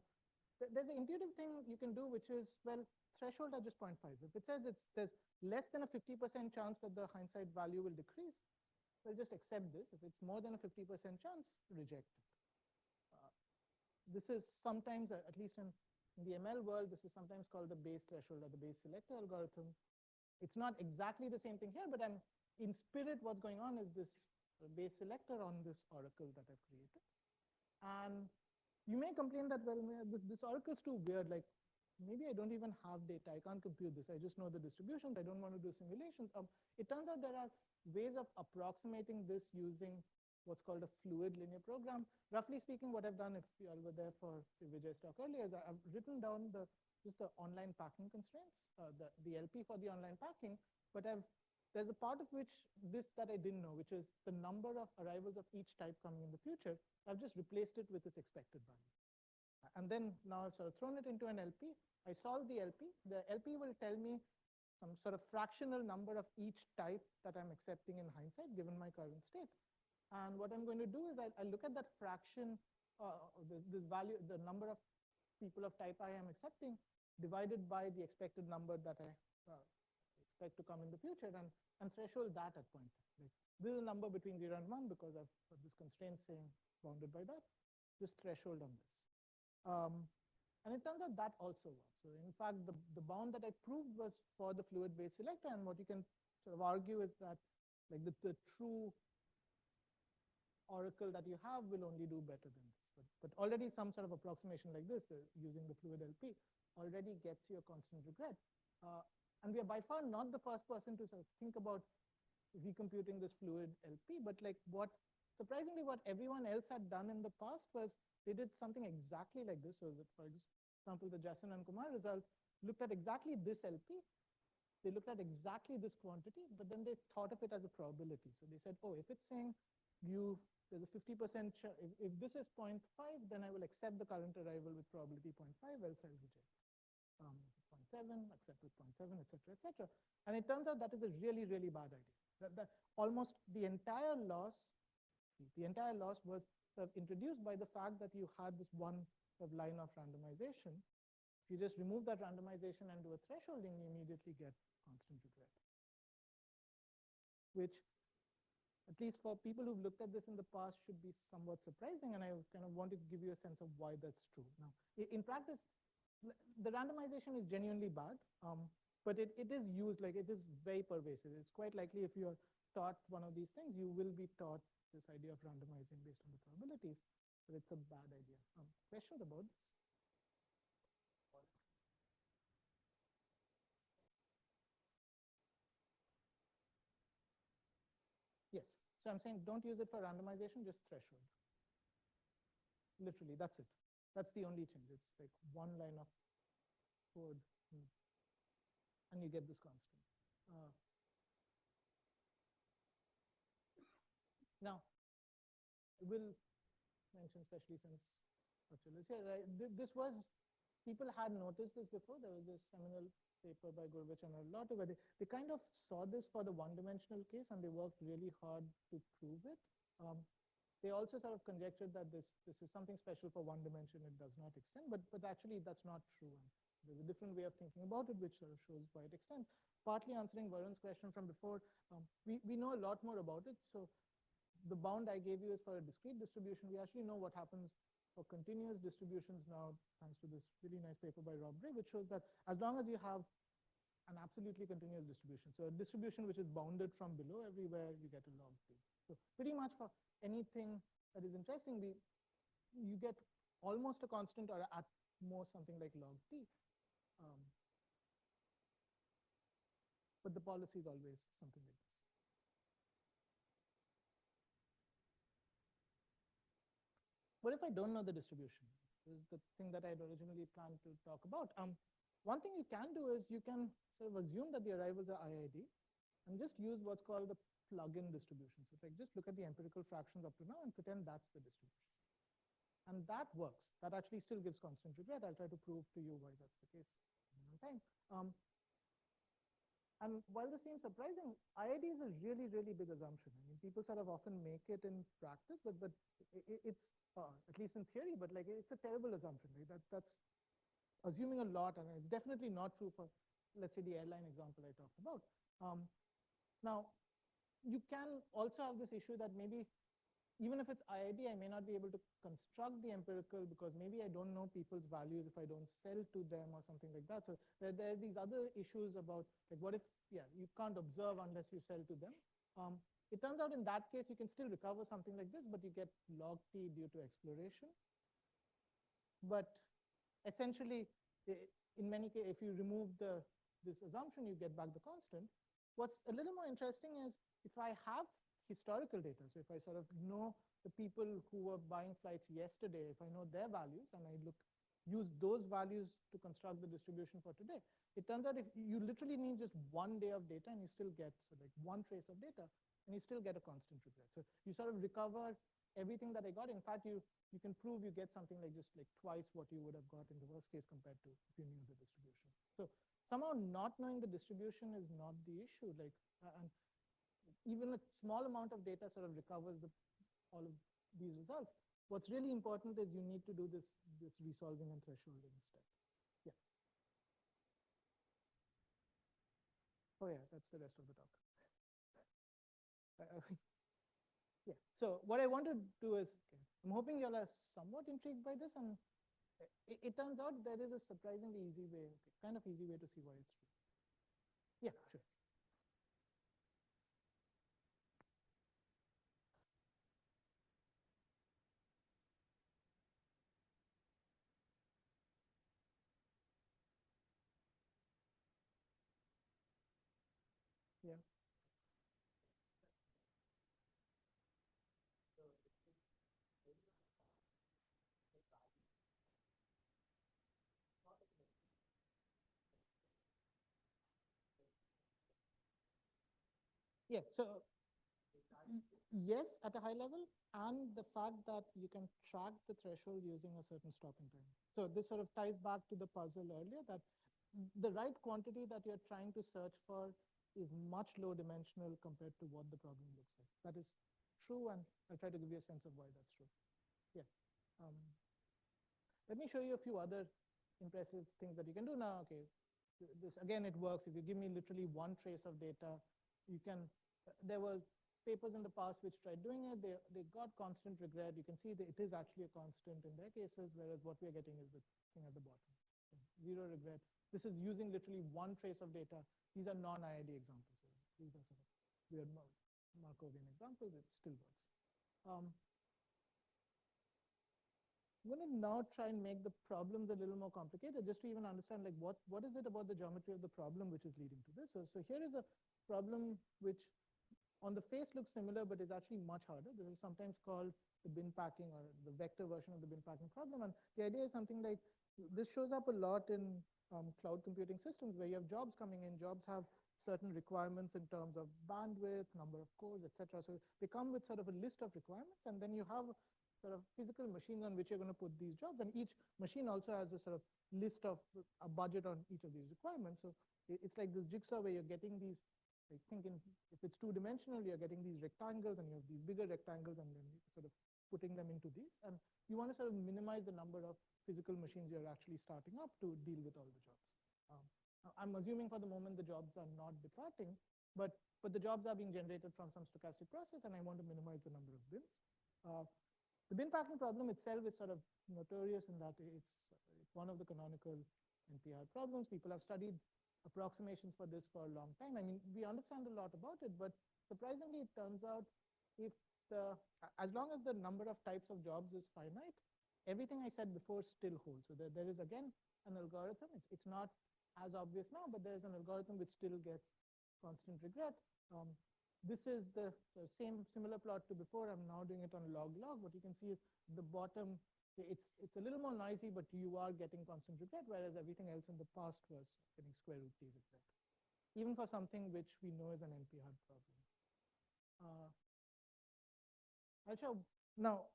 There's an intuitive thing you can do, which is, well, threshold at just 0.5. If it says there's less than a 50% chance that the hindsight value will decrease, well, just accept this. If it's more than a 50% chance, reject it. This is sometimes, at least in the ML world, this is sometimes called the Bayes threshold or the Bayes selector algorithm. It's not exactly the same thing here, but in spirit, what's going on is this Bayes selector on this oracle that I've created. And you may complain that, well, this oracle's too weird. Like, maybe I don't even have data. I can't compute this. I just know the distributions. I don't want to do simulations. It turns out there are ways of approximating this using what's called a fluid linear program. Roughly speaking, what I've done, if you all were there for Vijay's talk earlier, is I've written down just the online packing constraints, the LP for the online packing, but there's a part of which that I didn't know, which is the number of arrivals of each type coming in the future. I've just replaced it with its expected value. And then now I've sort of thrown it into an LP. I solve the LP. The LP will tell me some sort of fractional number of each type that I'm accepting in hindsight, given my current state. And what I'm going to do is I look at that fraction, this value, the number of people of type I am accepting, divided by the expected number that I expect to come in the future, and threshold that at point. Like, this is a number between 0 and 1 because I've got this constraint saying bounded by that. Just threshold on this. And it turns out that also works. So in fact, the bound that I proved was for the fluid-based selector, and what you can sort of argue is that like the true oracle that you have will only do better than this. But already some sort of approximation like this, using the fluid LP, already gets you a constant regret. And we are by far not the first person to sort of think about recomputing this fluid LP, but like surprisingly, what everyone else had done in the past was they did something exactly like this. So that, for example, the Jason and Kumar result looked at exactly this LP. They looked at exactly this quantity, but then they thought of it as a probability. So they said, oh, if it's saying there's a 50%, if this is 0.5, then I will accept the current arrival with probability 0.5, else I'll reject. 0.7, accept with 0.7, etc., etc. And it turns out that is a really, really bad idea. That almost the entire loss was introduced by the fact that you had this one line of randomization. If you just remove that randomization and do a thresholding, you immediately get constant regret. Which, at least for people who've looked at this in the past, should be somewhat surprising, and I kind of want to give you a sense of why that's true. Now, in practice, the randomization is genuinely bad, but it is used, like it is very pervasive. It's quite likely if you're taught one of these things, you will be taught this idea of randomizing based on the probabilities, but it's a bad idea. Questions about this? Yes. So I'm saying don't use it for randomization, just threshold. Literally, that's it. That's the only change. It's like one line of code, and you get this constant. Now, we'll mention, especially since Achal is here, right? People had noticed this before. There was this seminal paper by Gurvich and Arlotta where they kind of saw this for the one-dimensional case, and they worked really hard to prove it. They also sort of conjectured that this is something special for one dimension, it does not extend, but actually that's not true. And there's a different way of thinking about it, which sort of shows why it extends. Partly answering Varun's question from before, we know a lot more about it. So the bound I gave you is for a discrete distribution. We actually know what happens for continuous distributions now, thanks to this really nice paper by Rob Bray, which shows that as long as you have an absolutely continuous distribution, so a distribution which is bounded from below everywhere, you get a log t. So pretty much for anything that is interesting, you get almost a constant, or at most something like log t. But the policy is always something like this. What if I don't know the distribution? This is the thing that I'd originally planned to talk about. One thing you can do is you can sort of assume that the arrivals are IID and just use what's called the plug-in distribution. So like just look at the empirical fractions up to now and pretend that's the distribution. And that works. That actually still gives constant regret. I'll try to prove to you why that's the case in time. And while this seems surprising, IID is a really, really big assumption. I mean, people sort of often make it in practice, but it's at least in theory, but like it's a terrible assumption. Right? That's assuming a lot, and it's definitely not true for, let's say, the airline example I talked about. Now, you can also have this issue that maybe even if it's IID, I may not be able to construct the empirical because maybe I don't know people's values if I don't sell to them or something like that. So there are these other issues about like what if, you can't observe unless you sell to them. It turns out in that case, you can still recover something like this, but you get log t due to exploration. But essentially, in many cases, if you remove this assumption, you get back the constant. What's a little more interesting is if I have historical data, so if I sort of know the people who were buying flights yesterday, if I know their values and I use those values to construct the distribution for today, it turns out if you literally need just one day of data and you still get like one trace of data and you still get a constant regret. So you sort of recover everything that I got. In fact, you can prove you get something like just like twice what you would have got in the worst case compared to if you knew the distribution. So somehow not knowing the distribution is not the issue. Like, and even a small amount of data sort of recovers all of these results. What's really important is you need to do this resolving and thresholding step. Yeah. Oh yeah, that's the rest of the talk. Yeah. So what I want to do is, I'm hoping you all are somewhat intrigued by this, and it turns out there is a surprisingly easy way, kind of easy way to see why it's true. Yeah, sure. Yeah. Yeah. So yes, at a high level, and the fact that you can track the threshold using a certain stopping time. So this sort of ties back to the puzzle earlier, that the right quantity that you're trying to search for is much low dimensional compared to what the problem looks like. That is true, and I'll try to give you a sense of why that's true. Yeah. Um, Let me show you a few other impressive things that you can do now. Okay, this again, it works. If you give me literally one trace of data, you can, there were papers in the past which tried doing it. They got constant regret. You can see that it is actually a constant in their cases, whereas what we are getting is the thing at the bottom. So zero regret. This is using literally one trace of data. These are non-IID examples. These are sort of weird Markovian examples. It still works. I'm going to now try and make the problems a little more complicated, just to even understand like what is it about the geometry of the problem which is leading to this. So here is a problem which on the face looks similar, but is actually much harder. This is sometimes called the bin packing, or the vector version of the bin packing problem. And the idea is something like, this shows up a lot in cloud computing systems where you have jobs coming in. Jobs have certain requirements in terms of bandwidth, number of cores, etc. So they come with sort of a list of requirements, and then you have sort of physical machine on which you're going to put these jobs, and each machine also has a sort of list of a budget on each of these requirements. So it's like this jigsaw where you're getting these, I think if it's two-dimensional, you're getting these rectangles, and you have these bigger rectangles, and then you're sort of putting them into these, and you want to sort of minimize the number of physical machines you're actually starting up to deal with all the jobs. I'm assuming for the moment the jobs are not departing, but the jobs are being generated from some stochastic process, and I want to minimize the number of bins. The bin packing problem itself is sort of notorious in that it's one of the canonical NPR problems. People have studied approximations for this for a long time. I mean, we understand a lot about it, but surprisingly, it turns out if as long as the number of types of jobs is finite, everything I said before still holds. So there is, again, an algorithm. It's not as obvious now, but there's an algorithm which still gets constant regret. This is the similar plot to before. I'm now doing it on log-log. What you can see is the bottom, it's a little more noisy, but you are getting constant regret, whereas everything else in the past was getting square root t regret, even for something which we know is an NP-hard problem. I'll show. Now,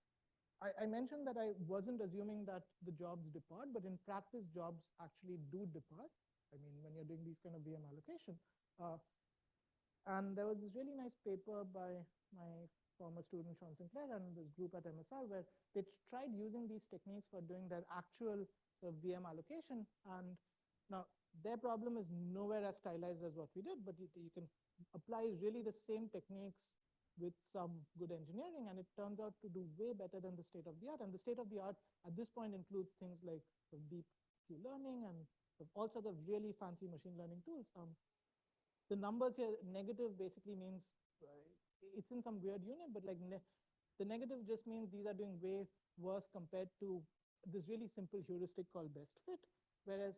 I mentioned that I wasn't assuming that the jobs depart, but in practice, jobs actually do depart. I mean, when you're doing these kind of VM allocation. And there was this really nice paper by my former student, Sean Sinclair, and this group at MSR, where they tried using these techniques for doing their actual VM allocation. And now their problem is nowhere as stylized as what we did, but you can apply really the same techniques with some good engineering, and it turns out to do way better than the state of the art. And the state of the art at this point includes things like deep Q learning and all sorts of really fancy machine learning tools. The numbers here, negative basically means it's in some weird unit, but like the negative just means these are doing way worse compared to this really simple heuristic called best fit, whereas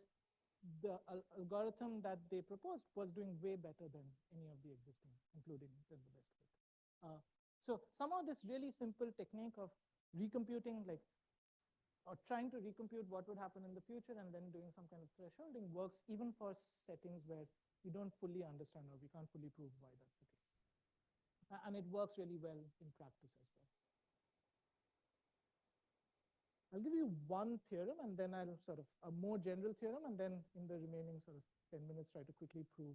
the algorithm that they proposed was doing way better than any of the existing, including the best fit. So somehow this really simple technique of recomputing, like, or trying to recompute what would happen in the future and then doing some kind of thresholding works even for settings where we don't fully understand or we can't fully prove why that's the case. And it works really well in practice as well. I'll give you one theorem, and then I'll sort of a more general theorem, and then in the remaining sort of 10 minutes try to quickly prove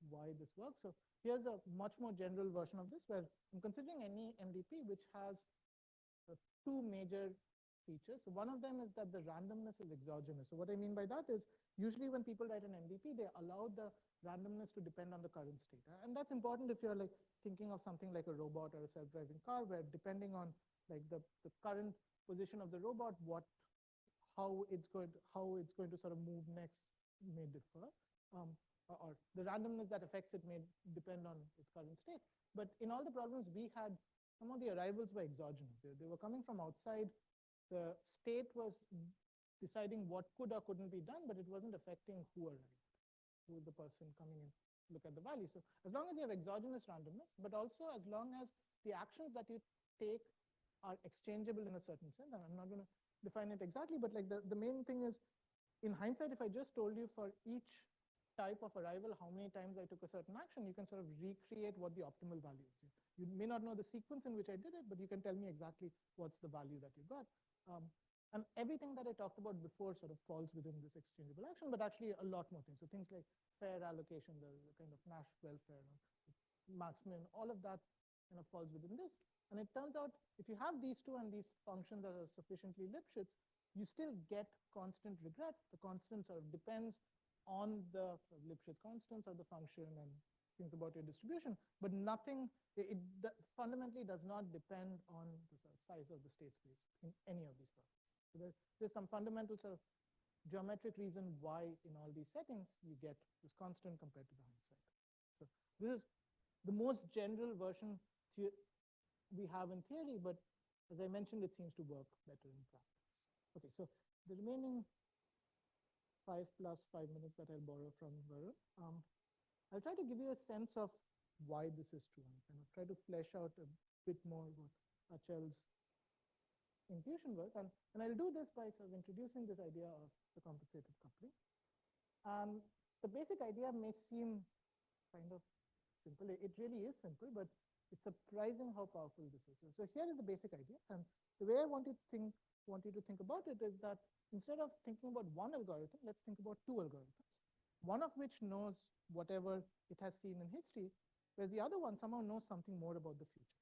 why this works. So here's a much more general version of this, where I'm considering any MDP which has two major features. So one of them is that the randomness is exogenous. So what I mean by that is usually when people write an MDP, they allow the randomness to depend on the current state. And that's important if you're like thinking of something like a robot or a self-driving car, where depending on like the current position of the robot, how it's going to sort of move next may differ, or the randomness that affects it may depend on its current state. But in all the problems we had, some of the arrivals were exogenous. They were coming from outside. The state was deciding what could or couldn't be done, but it wasn't affecting who arrived, who was the person coming in to look at the value. So as long as you have exogenous randomness, but also as long as the actions that you take are exchangeable in a certain sense, and I'm not going to define it exactly, but like the main thing is, in hindsight, if I just told you for each type of arrival how many times I took a certain action, you can sort of recreate what the optimal value is. You may not know the sequence in which I did it, but you can tell me exactly what's the value that you got. And everything that I talked about before sort of falls within this exchangeable action, but actually a lot more things. So things like fair allocation, the kind of Nash welfare, maximum, all of that kind of falls within this. And it turns out if you have these two and these functions that are sufficiently Lipschitz, you still get constant regret. The constant sort of depends on the Lipschitz constants of the function and things about your distribution, but nothing, it fundamentally does not depend on the sort of size of the state space in any of these problems. So there's some fundamental sort of geometric reason why in all these settings you get this constant compared to the hindsight. So this is the most general version we have in theory, but as I mentioned, it seems to work better in practice. Okay, so the remaining 5 plus 5 minutes that I'll borrow from Varun, I'll try to give you a sense of why this is true and kind of try to flesh out a bit more what Achal's intuition was. And I'll do this by sort of introducing this idea of the compensated coupling. The basic idea may seem kind of simple. It really is simple, but it's surprising how powerful this is. So here is the basic idea. And the way I want you to think about it is that instead of thinking about one algorithm, let's think about two algorithms, one of which knows whatever it has seen in history, whereas the other one somehow knows something more about the future.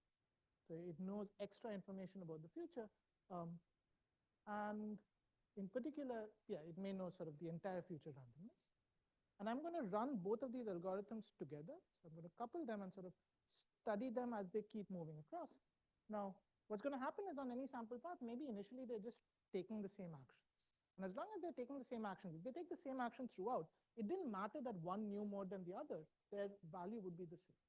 So it knows extra information about the future. And in particular, it may know sort of the entire future randomness. And I'm going to run both of these algorithms together. So I'm going to couple them and sort of study them as they keep moving across. Now, what's going to happen is on any sample path, maybe initially they're just taking the same actions. And as long as they're taking the same actions, if they take the same action throughout, it didn't matter that one knew more than the other, their value would be the same.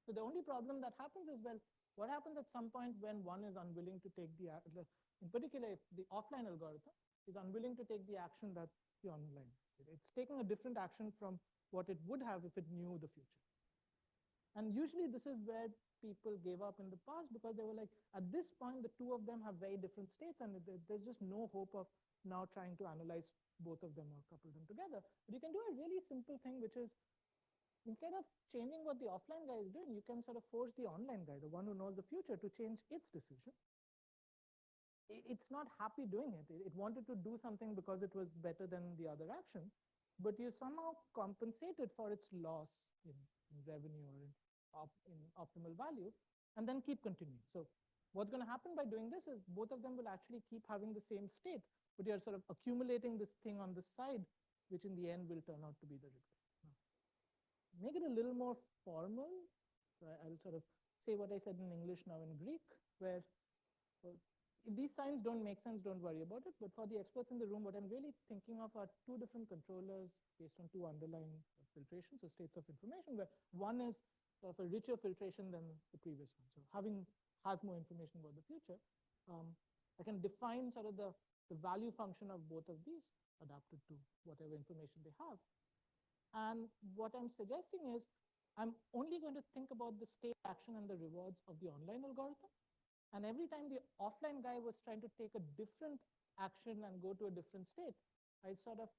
So the only problem that happens is, well, what happens at some point when one is unwilling to take in particular, if the offline algorithm is unwilling to take the action that the online is. It's taking a different action from what it would have if it knew the future. And usually this is where people gave up in the past, because they were like, at this point, the two of them have very different states, and there's just no hope of now trying to analyze both of them or couple them together. But you can do a really simple thing, which is instead of changing what the offline guy is doing, you can sort of force the online guy, the one who knows the future, to change its decision. It's not happy doing it. It wanted to do something because it was better than the other action, but you somehow compensated for its loss in revenue or in optimal value, and then keep continuing. So what's going to happen by doing this is both of them will actually keep having the same state, but you're sort of accumulating this thing on the side, which in the end will turn out to be the regret. Now, make it a little more formal. So I'll sort of say what I said in English now in Greek, where if these signs don't make sense, don't worry about it. But for the experts in the room, what I'm really thinking of are two different controllers based on two underlying filtrations, so states of information, where one is sort of a richer filtration than the previous one. So has more information about the future. I can define sort of the value function of both of these adapted to whatever information they have. And what I'm suggesting is I'm only going to think about the state action and the rewards of the online algorithm. And every time the offline guy was trying to take a different action and go to a different state, I sort of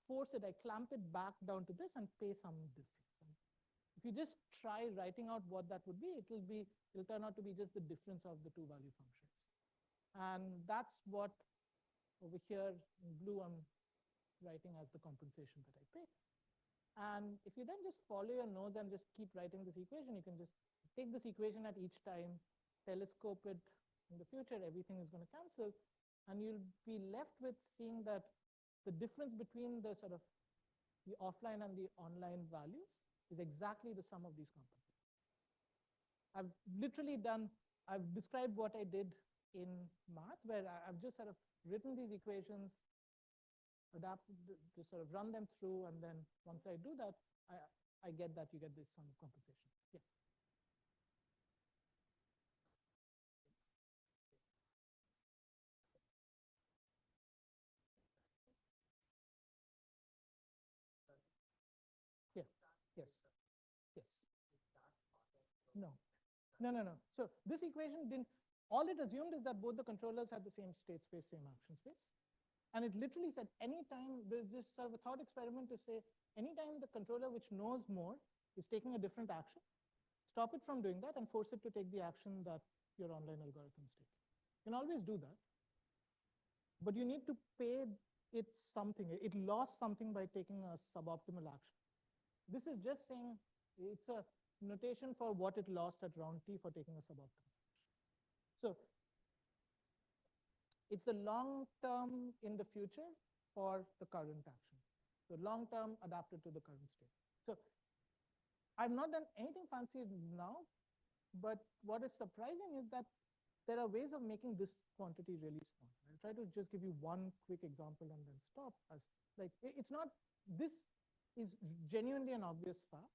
force it, I clamp it back down to this and pay some difference. And if you just try writing out what that would be, it'll turn out to be just the difference of the two value functions. And that's what over here in blue I'm writing as the compensation that I pay. And if you then just follow your nose and just keep writing this equation, you can just take this equation at each time, telescope it in the future, everything is going to cancel, and you'll be left with seeing that the difference between the sort of the offline and the online values is exactly the sum of these compensations. I've described what I did in math, where I've just sort of written these equations adapt, to sort of run them through, and then once I do that, I get that you get this sum of compensation. Yeah. Yeah. Yes. Yes. No. No, no, no. So this equation didn't, all it assumed is that both the controllers had the same state space, same action space. And it literally said anytime, there's just sort of a thought experiment to say, anytime the controller which knows more is taking a different action, stop it from doing that and force it to take the action that your online algorithm is taking. You can always do that. But you need to pay it something. It lost something by taking a suboptimal action. This is just saying it's a notation for what it lost at round T for taking a suboptimal action. So it's the long term in the future for the current action. So long term adapted to the current state. So I've not done anything fancy now, but what is surprising is that there are ways of making this quantity really small. I'll try to just give you one quick example and then stop. As like it's not, this is genuinely an obvious fact,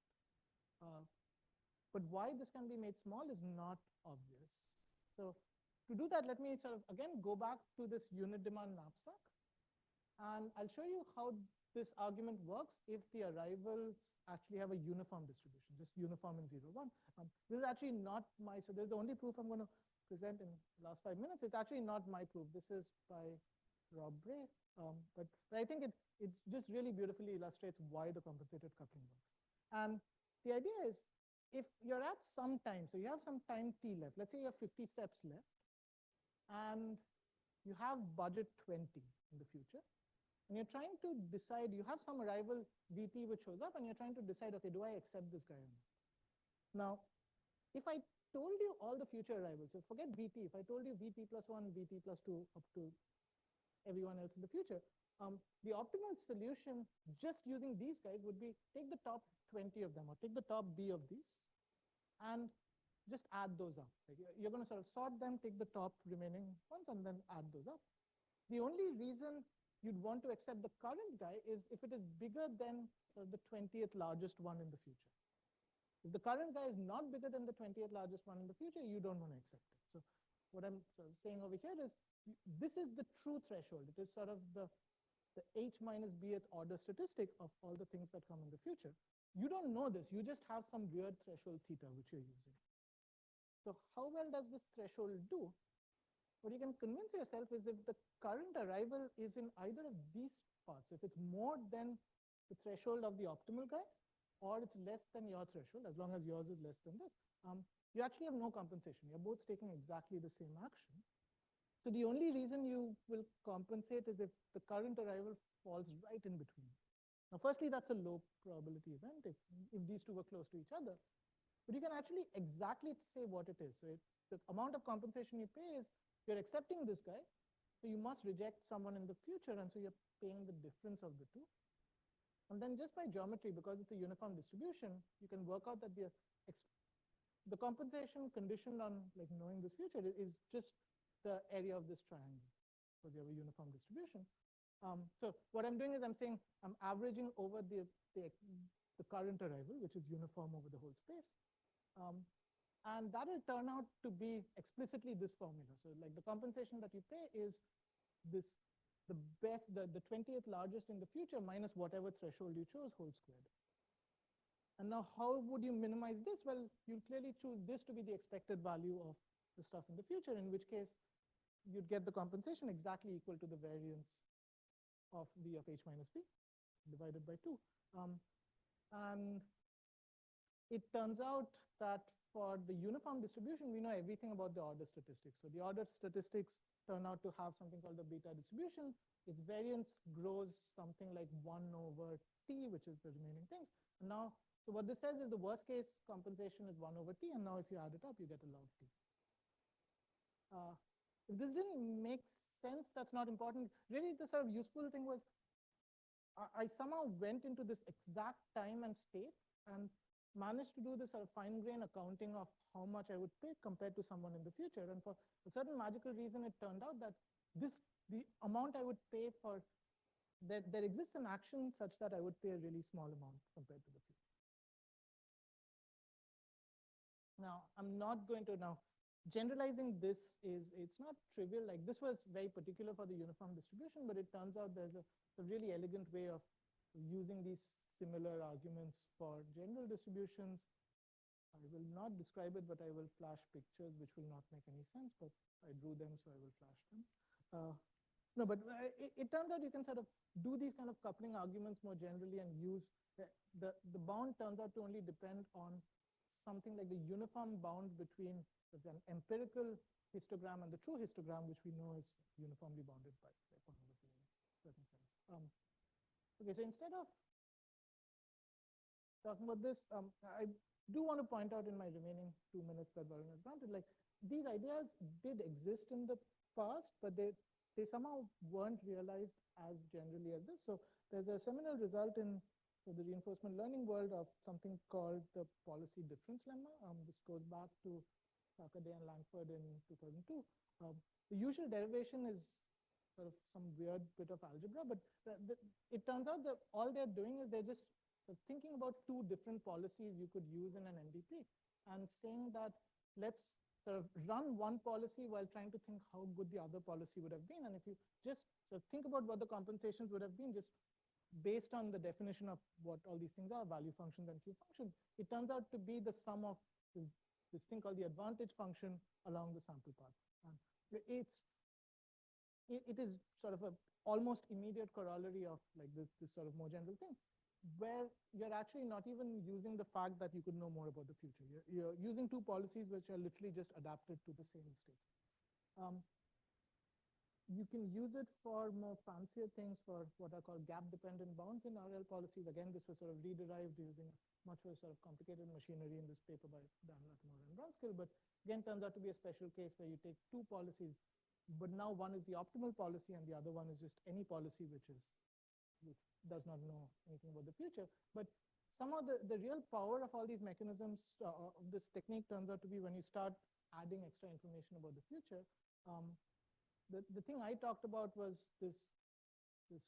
but why this can be made small is not obvious. So to do that, let me sort of again go back to this unit demand knapsack, and I'll show you how this argument works if the arrivals actually have a uniform distribution, just uniform in 0, 1. This is actually not my, so there's the only proof I'm going to present in the last 5 minutes. It's actually not my proof. This is by Rob Bray, but I think it just really beautifully illustrates why the compensated coupling works. And the idea is, if you're at some time, so you have some time t left, let's say you have 50 steps left, and you have budget 20 in the future, and you're trying to decide, you have some arrival VT which shows up, and you're trying to decide, okay, do I accept this guy or not? Now, if I told you all the future arrivals, so forget VT, if I told you VT plus 1, VT plus 2, up to everyone else in the future, the optimal solution just using these guys would be take the top 20 of them, or take the top B of these, and just add those up. Like you're going to sort of sort them, take the top remaining ones, and then add those up. The only reason you'd want to accept the current guy is if it is bigger than the 20th largest one in the future. If the current guy is not bigger than the 20th largest one in the future, you don't want to accept it. So what I'm sort of saying over here is this is the true threshold. It is sort of the h minus bth order statistic of all the things that come in the future. You don't know this. You just have some weird threshold theta which you're using. So how well does this threshold do? What you can convince yourself is if the current arrival is in either of these parts, if it's more than the threshold of the optimal guy, or it's less than your threshold, as long as yours is less than this, you actually have no compensation. You're both taking exactly the same action. So the only reason you will compensate is if the current arrival falls right in between. Now, firstly, that's a low probability event if these two were close to each other. But you can actually exactly say what it is. So the amount of compensation you pay is you're accepting this guy, so you must reject someone in the future, and so you're paying the difference of the two. And then just by geometry, because it's a uniform distribution, you can work out that the compensation conditioned on like knowing this future is just the area of this triangle, because you have a uniform distribution. So what I'm doing is I'm saying I'm averaging over the current arrival, which is uniform over the whole space. And that will turn out to be explicitly this formula. So like the compensation that you pay is this, the 20th largest in the future minus whatever threshold you chose whole squared. And now how would you minimize this? Well, you'll clearly choose this to be the expected value of the stuff in the future, in which case you'd get the compensation exactly equal to the variance of V of H minus B divided by 2. And it turns out that for the uniform distribution, we know everything about the order statistics. So the order statistics turn out to have something called the beta distribution. Its variance grows something like 1 over t, which is the remaining things. And now, so what this says is the worst case compensation is 1 over t, and now if you add it up, you get a log t. If this didn't make sense, that's not important. Really, the sort of useful thing was I somehow went into this exact time and state and managed to do this sort of fine-grained accounting of how much I would pay compared to someone in the future. And for a certain magical reason, it turned out that the amount I would pay for there exists an action such that I would pay a really small amount compared to the fee. Now, I'm not going to now generalizing this it's not trivial. Like this was very particular for the uniform distribution, but it turns out there's a really elegant way of using these similar arguments for general distributions. I will not describe it, but I will flash pictures, which will not make any sense, but I drew them, so I will flash them. No, but it turns out you can sort of do these kind of coupling arguments more generally and use the bound turns out to only depend on something like the uniform bound between an empirical histogram and the true histogram, which we know is uniformly bounded by equanimity in a certain sense. Okay, so instead of talking about this, I do want to point out in my remaining 2 minutes that Varun has granted, like these ideas did exist in the past, but they somehow weren't realized as generally as this. So there's a seminal result in the reinforcement learning world of something called the policy difference lemma. This goes back to Sakaday and Langford in 2002. The usual derivation is sort of some weird bit of algebra, but it turns out that all they're doing is they're just thinking about two different policies you could use in an NDP and saying that let's sort of run one policy while trying to think how good the other policy would have been. And if you just sort of think about what the compensations would have been, just based on the definition of what all these things are, value functions and Q functions, it turns out to be the sum of this thing called the advantage function along the sample path. And it is sort of a almost immediate corollary of like this sort of more general thing, where you're actually not even using the fact that you could know more about the future. You're using two policies which are literally just adapted to the same state. You can use it for more fancier things, for what are called gap-dependent bounds in RL policies. Again, this was sort of re-derived using much more sort of complicated machinery in this paper by Dan Latimore and Bronskill, but again turns out to be a special case where you take two policies, but now one is the optimal policy and the other one is just any policy which does not know anything about the future. But somehow the real power of all these mechanisms, of this technique turns out to be when you start adding extra information about the future. The thing I talked about was this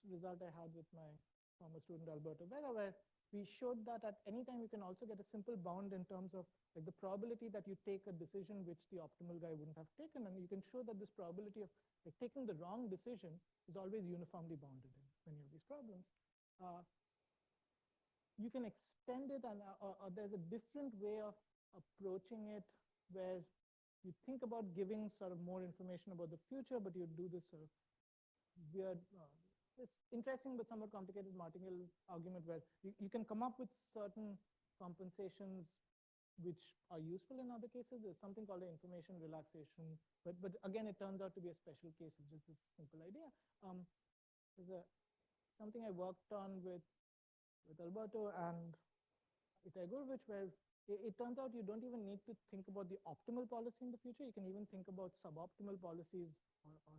result I had with my former student Alberto Vera, where we showed that at any time you can also get a simple bound in terms of like the probability that you take a decision which the optimal guy wouldn't have taken, and you can show that this probability of like taking the wrong decision is always uniformly bounded in many of these problems. You can extend it, and or there's a different way of approaching it where you think about giving sort of more information about the future, but you do this sort of weird, it's interesting but somewhat complicated martingale argument where you can come up with certain compensations which are useful in other cases. There's something called an information relaxation, but again, it turns out to be a special case of just this simple idea. There's something I worked on with Alberto and Itaigurovich, where it turns out you don't even need to think about the optimal policy in the future. You can even think about suboptimal policies or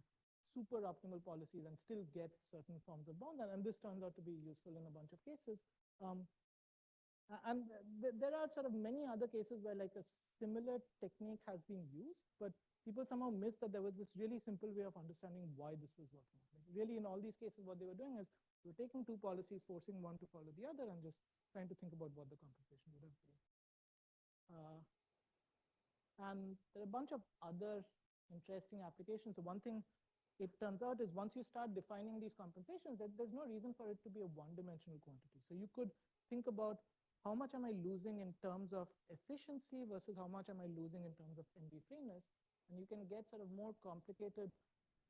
super optimal policies and still get certain forms of bound. And this turns out to be useful in a bunch of cases. And there are sort of many other cases where like a similar technique has been used, but people somehow missed that there was this really simple way of understanding why this was working. Like really, in all these cases, what they were doing is they were taking two policies, forcing one to follow the other, and just trying to think about what the compensation would have been. And there are a bunch of other interesting applications. So one thing it turns out is once you start defining these compensations, there's no reason for it to be a one-dimensional quantity. So you could think about how much am I losing in terms of efficiency versus how much am I losing in terms of NB freeness, and you can get sort of more complicated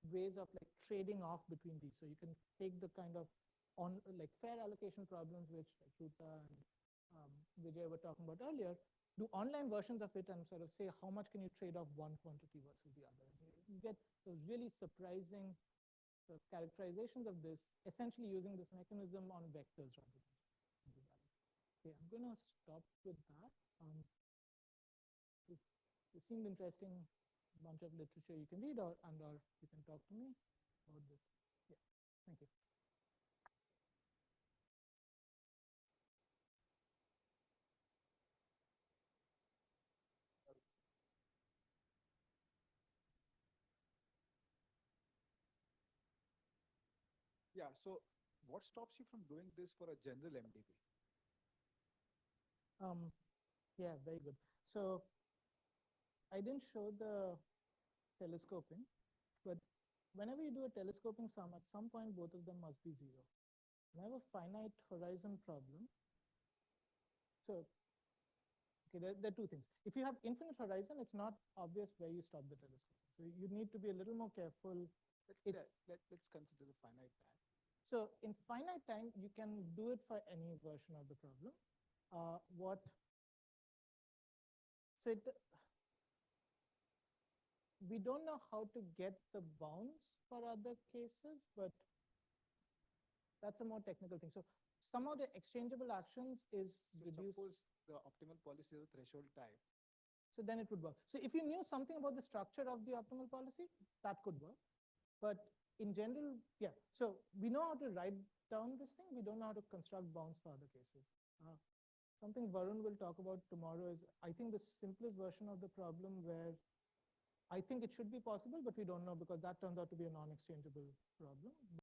ways of like trading off between these. So you can take the kind of like fair allocation problems which like Ruta and Vijay were talking about earlier, do online versions of it and sort of say how much can you trade off one quantity versus the other. You get those really surprising characterizations of this, essentially using this mechanism on vectors rather than single values. Okay, I'm going to stop with that. If it seemed interesting, a bunch of literature you can read, or you can talk to me about this. Yeah, thank you.
Yeah, so what stops you from doing this for a general MDB?
Yeah, very good. So I didn't show the telescoping, but whenever you do a telescoping sum, at some point both of them must be zero. And I have a finite horizon problem. So okay, there are two things. If you have infinite horizon, it's not obvious where you stop the telescope. So you need to be a little more careful.
Let's consider the finite time.
So in finite time, you can do it for any version of the problem. We don't know how to get the bounds for other cases, but that's a more technical thing. So some of the exchangeable actions is reduced.
Suppose the optimal policy is a threshold type.
So then it would work. So if you knew something about the structure of the optimal policy, that could work. But in general, yeah. So we know how to write down this thing. We don't know how to construct bounds for other cases. Something Varun will talk about tomorrow is, I think, the simplest version of the problem where I think it should be possible, but we don't know because that turns out to be a non-exchangeable problem.